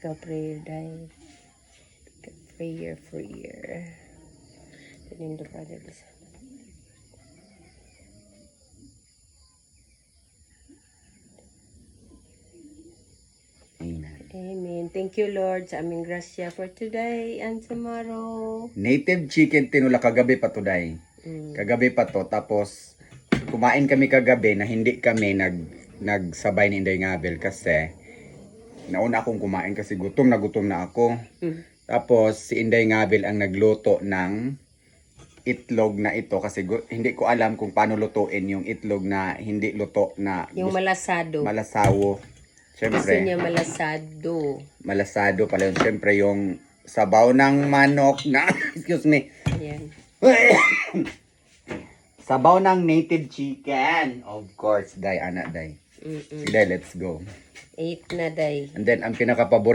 Ikaw prayer, day. Prayer. In the Father, the Son. Amen. Amen. Thank you, Lord, sa aming grasya for today and tomorrow. Native chicken tinula kagabi pa today. Kagabi pa to. Tapos, kumain kami kagabi na hindi kami nagsabay ni Inday Ngabel kasi nauna akong kumain kasi gutom na ako. Tapos, si Inday Ngabel ang nagluto ng itlog na ito kasi hindi ko alam kung paano lutuin yung itlog na hindi luto na Yung malasado. malasawo. Gusto Siyempre, niya malasado. malasado pala yun. Siyempre, yung sabaw ng manok na, excuse me, Ayan. sabaw ng native chicken. Of course, day, anak, day. Sige, let's go. 8 na, day. And then, ang pinaka-paborito